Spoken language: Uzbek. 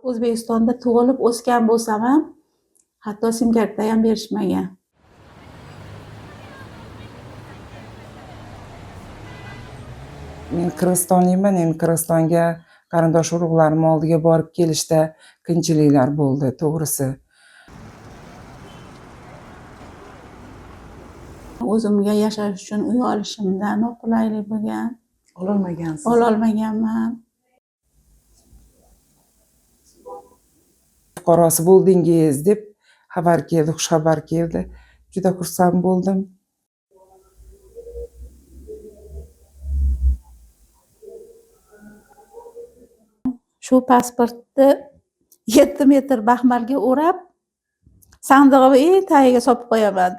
O'zbekistonda tug'ilib o'sgan bo'lsam ham, hatto sim karta ham berishmagan. Men Qirg'izistonlikman, endi Qirg'izistonga qarindosh urug'larim oldiga borib kelishda qiyinchiliklar bo'ldi, to'g'risi. O'zimga yashash uchun uy olishimda noqulaylik bo'lgan. Ololmagansiz. Ololmaganman. Fuqarosi bo'ldingiz deb xabar keldi, xush xabar keldi. Juda xursand bo'ldim. Shu pasportni 7 metr baxmalga o'rab, sandig'imning tagiga solib qo'yaman.